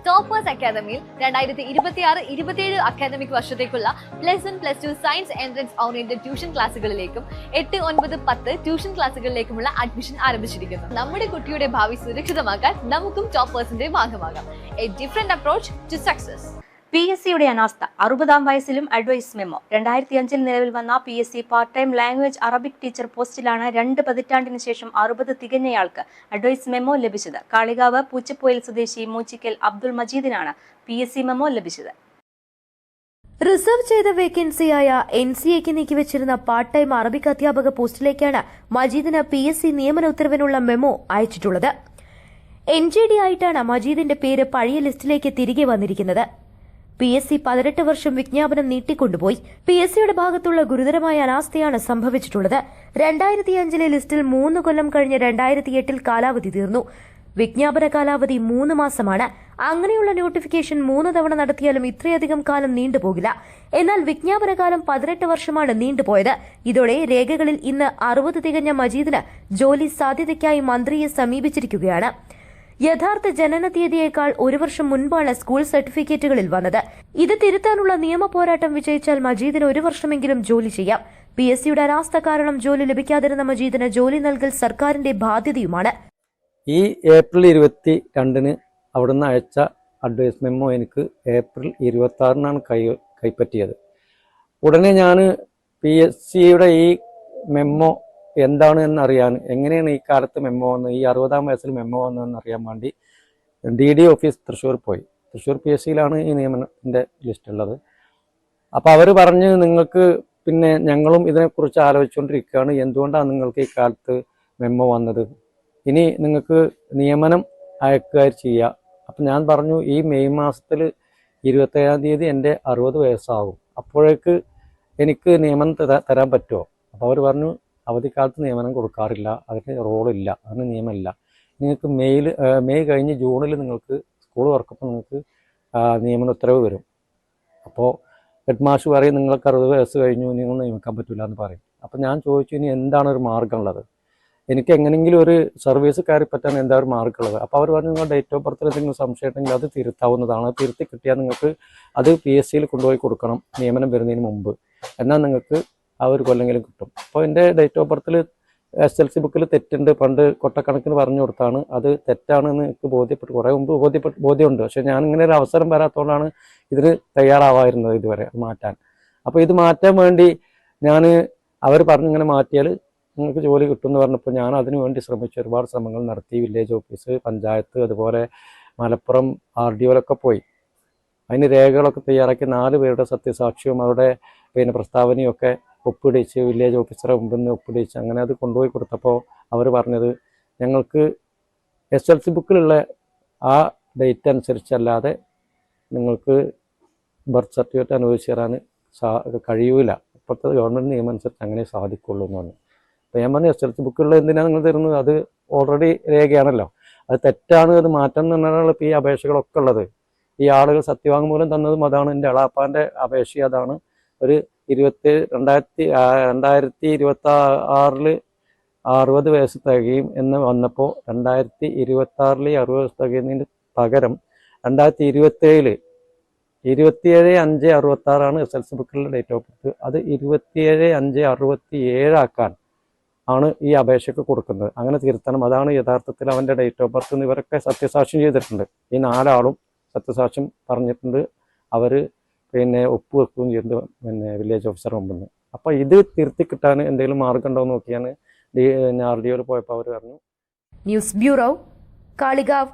Toppers അക്കാദമിയിൽ 2026-27 academic വർഷത്തേക്കുള്ള +1, +2 science entrance oriented tuition ക്ലാസുകളിലേക്കും 8, 9, 10 ട്യൂഷൻ ക്ലാസുകളിലേക്കുമുള്ള അഡ്മിഷൻ ആരംഭിച്ചിരിക്കുന്നു. നമ്മുടെ കുട്ടിയുടെ ഭാവി സുരക്ഷിതമാക്കാൻ നമുക്കും ടോപ്പേഴ്സിന്റെ ഭാഗമാകാം. A different approach to success. PSCയുടെ അനാസ്ഥ 60-ാം വയസ്സിലും അഡ്വൈസ് മെമ്മോ. 2005 നിലവിൽ വന്ന PSC part time language Arabic teacher പോസ്റ്റിലാണ് 2 പതിറ്റാണ്ടിന് ശേഷം 60 തികഞ്ഞയാൾക്ക് അഡ്വൈസ് മെമ്മോ ലഭിച്ചത്. കാളികാവ് പൂച്ചപ്പോയിൽ സ്വദേശി മൂച്ചിക്കൽ അബ്ദുൾ മജീദിനാണ് PSC മെമ്മോ ലഭിച്ചത്. റിസർവ് ചെയ്ത വേക്കൻസിയായ NCAക്ക് നീക്കിവെച്ചിരുന്ന പാർട്ട് ടൈം അറബിക് അധ്യാപക പോസ്റ്റിലേക്കാണ് മജീദിന് PSC നിയമന ഉത്തരവിനുള്ള മെമ്മോ അയച്ചിട്ടുള്ളത്. NJD ആയിട്ടാണ് മജീദിന്റെ പേര് പഴയ ലിസ്റ്റിലേക്ക് തിരികെ വന്നിരിക്കുന്നത്. PSC 18 വർഷം വിജ്ഞാപനം നീട്ടിക്കൊണ്ടുപോയി. PSCയുടെ ഭാഗത്തുള്ള ഗുരുതരമായ അനാസ്ഥയാണ് സംഭവിച്ചിട്ടുള്ളത്. 2005 ലിസ്റ്റിൽ 3 കൊല്ലം കഴിഞ്ഞ് 2008 കാലാവധി തീർന്നു. വിജ്ഞാപന കാലാവധി 3 മാസമാണ്. അങ്ങനെയുള്ള നോട്ടിഫിക്കേഷൻ 3 തവണ നടത്തിയാലും ഇത്രയധികം കാലം നീണ്ടുപോകില്ല. എന്നാൽ വിജ്ഞാപന കാലം 18 വർഷമാണ് നീണ്ടുപോയത്. ഇതോടെ രേഖകളിൽ ഇന്ന് 60 തികഞ്ഞ മജീദിന് ജോലി സാധ്യതയ്ക്കായി മന്ത്രിയെ സമീപിച്ചിരിക്കുകയാണ്. യഥാർത്ഥ ജനന തീയതിയേക്കാൾ 1 വർഷം മുൻപാണ് സ്കൂൾ സർട്ടിഫിക്കറ്റുകളിൽ വന്നത്. ഇത് തിരുത്താനുള്ള നിയമ പോരാട്ടം വിജയിച്ചാൽ മജീദിന് 1 വർഷമെങ്കിലും ജോലി ചെയ്യാം. PSCയുടെ അനാസ്ഥ കാരണം ജോലി ലഭിക്കാതിരുന്ന മജീദിന് ജോലി നൽകൽ സർക്കാരിന്റെ ബാധ്യതയുമാണ്. ഈ ഏപ്രിൽ 22-ന് അവിടുന്ന് അയച്ച അഡ്വൈസ് മെമ്മോ എനിക്ക് ഏപ്രിൽ 26-നാണ് കൈപ്പറ്റിയത്. ഉടനെ ഞാൻ PSCയുടെ ഈ മെമ്മോ എന്താണ് എന്നറിയാൻ, എങ്ങനെയാണ് ഈ കാലത്ത് മെമ്മോ വന്ന്, ഈ 60-ാം വയസ്സിൽ മെമ്മോ വന്നതെന്ന് അറിയാൻ വേണ്ടി DD ഓഫീസ് തൃശ്ശൂർ പോയി. തൃശ്ശൂർ PSCയിലാണ് ഈ നിയമനത്തിൻ്റെ ലിസ്റ്റ് ഉള്ളത്. അപ്പോൾ അവർ പറഞ്ഞ്, നിങ്ങൾക്ക് പിന്നെ ഞങ്ങളും ഇതിനെക്കുറിച്ച് ആലോചിച്ചുകൊണ്ടിരിക്കുകയാണ്, എന്തുകൊണ്ടാണ് നിങ്ങൾക്ക് ഈ കാലത്ത് മെമ്മോ വന്നത്, ഇനി നിങ്ങൾക്ക് നിയമനം അയക്കുക ചെയ്യുക. അപ്പം ഞാൻ പറഞ്ഞു, ഈ മെയ് മാസത്തിൽ 27-ാം തീയതി എൻ്റെ 60 വയസ്സാകും, അപ്പോഴേക്ക് എനിക്ക് നിയമനം തരാൻ പറ്റുമോ? അപ്പോൾ അവർ പറഞ്ഞു, അവധിക്കാലത്ത് നിയമനം കൊടുക്കാറില്ല, അതിന് റോളില്ല, അതിന് നിയമമില്ല. നിങ്ങൾക്ക് മെയ് കഴിഞ്ഞ് ജൂണിൽ നിങ്ങൾക്ക് സ്കൂൾ തുറക്കുമ്പോൾ നിങ്ങൾക്ക് നിയമന ഉത്തരവ് വരും. അപ്പോൾ ഹെഡ് മാഷ് പറയും, നിങ്ങൾക്ക് 60 വയസ്സ് കഴിഞ്ഞു, നിങ്ങൾ നിയമിക്കാൻ പറ്റില്ല എന്ന് പറയും. അപ്പോൾ ഞാൻ ചോദിച്ചു, ഇനി എന്താണ് ഒരു മാർഗ്ഗമുള്ളത്, എനിക്ക് എങ്ങനെയെങ്കിലും ഒരു സർവീസ് കയറി പറ്റാൻ എന്താ ഒരു മാർഗ്ഗമുള്ളത്? അപ്പോൾ അവർ പറഞ്ഞു, നിങ്ങൾ ഡേറ്റ് ഓഫ് ബർത്തിൽ എന്തെങ്കിലും സംശയം ഉണ്ടെങ്കിൽ അത് തിരുത്താവുന്നതാണ്, അത് തിരുത്തി കിട്ടിയാൽ നിങ്ങൾക്ക് അത് PSCയിൽ കൊണ്ടുപോയി കൊടുക്കണം നിയമനം വരുന്നതിന് മുമ്പ്, എന്നാൽ നിങ്ങൾക്ക് ആ ഒരു കൊല്ലെങ്കിലും കിട്ടും. അപ്പോൾ എൻ്റെ ഡേറ്റ് ഓഫ് ബർത്തിൽ SLC ബുക്കിൽ തെറ്റുണ്ട്, പണ്ട് കൊട്ടക്കണക്കിന് പറഞ്ഞു കൊടുത്താണ്, അത് തെറ്റാണെന്ന് എനിക്ക് ബോധ്യപ്പെട്ടു, കുറേ മുമ്പ് ബോധ്യമുണ്ട്. പക്ഷേ ഞാൻ ഇങ്ങനെ ഒരു അവസരം വരാത്തതുകൊണ്ടാണ് ഇതിന് തയ്യാറാവായിരുന്നത് ഇതുവരെ മാറ്റാൻ. അപ്പോൾ ഇത് മാറ്റാൻ വേണ്ടി അവർ പറഞ്ഞിങ്ങനെ മാറ്റിയാൽ നിങ്ങൾക്ക് ജോലി കിട്ടുമെന്ന് പറഞ്ഞപ്പോൾ ഞാൻ അതിനു വേണ്ടി ശ്രമിച്ചു, ഒരുപാട് ശ്രമങ്ങൾ നടത്തി. വില്ലേജ് ഓഫീസ്, പഞ്ചായത്ത്, അതുപോലെ മലപ്പുറം RDOയിലൊക്കെ പോയി. അതിന് രേഖകളൊക്കെ തയ്യാറാക്കി 4 പേരുടെ സത്യസാക്ഷ്യവും അവരുടെ പ്രസ്താവനയും ഒക്കെ ഒപ്പിടിച്ച് വില്ലേജ് ഓഫീസറെ മുമ്പിൽ നിന്ന് ഒപ്പിടിച്ച് അങ്ങനെ അത് കൊണ്ടുപോയി കൊടുത്തപ്പോൾ അവർ പറഞ്ഞത്, ഞങ്ങൾക്ക് SLC ബുക്കിലുള്ള ആ ഡേറ്റ് അനുസരിച്ചല്ലാതെ നിങ്ങൾക്ക് ബർത്ത് സർട്ടിഫിക്കറ്റ് അനുവദിച്ച് തരാൻ കഴിയൂല, ഇപ്പോഴത്തെ ഗവൺമെൻറ് നിയമം അനുസരിച്ച് അങ്ങനെ സാധിക്കുള്ളൂ എന്ന് പറഞ്ഞു. അപ്പോൾ ഞാൻ പറഞ്ഞു, SLC ബുക്കിലുള്ള എന്തിനാണ് നിങ്ങൾ തരുന്നത്, അത് ഓൾറെഡി രേഖയാണല്ലോ, അത് തെറ്റാണ്, അത് മാറ്റം എന്ന് പറഞ്ഞാൽ ഇപ്പോൾ ഈ അപേക്ഷകളൊക്കെ ഉള്ളത്. ഈ ആളുകൾ സത്യവാങ്മൂലം തന്നതും അതാണ്, എൻ്റെ എളാപ്പാൻ്റെ അപേക്ഷ അതാണ്. ഒരു 2026 60 വയസ്സ് തികയും എന്ന് വന്നപ്പോൾ 2026 60 വയസ്സ് തികയുന്നതിന് പകരം 2027 27/5/66 SLC ബുക്കിലുള്ള ഡേറ്റ് ഓഫ് ബർത്ത്. അത് 27/5/67 ആക്കാൻ ആണ് ഈ അപേക്ഷയ്ക്ക് കൊടുക്കുന്നത്. അങ്ങനെ തിരുത്തണം, അതാണ് യഥാർത്ഥത്തിൽ അവൻ്റെ ഡേറ്റ് ഓഫ് ബർത്ത് എന്ന് ഇവരൊക്കെ സത്യസാക്ഷ്യം ചെയ്തിട്ടുണ്ട്. ഈ 4 ആളും സത്യസാക്ഷ്യം പറഞ്ഞിട്ടുണ്ട്, അവർ ഒപ്പ് വെക്കുകയും ചെയ്തിട്ടുണ്ട് വില്ലേജ് ഓഫീസർ മുമ്പിൽ നിന്ന്. അപ്പോൾ ഇത് തിരുത്തി കിട്ടാൻ എന്തെങ്കിലും മാർഗം ഉണ്ടോ എന്ന് നോക്കിയാണ് RDOയിൽ പോയപ്പോൾ അവർ പറഞ്ഞു. News bureau, Kalikavu.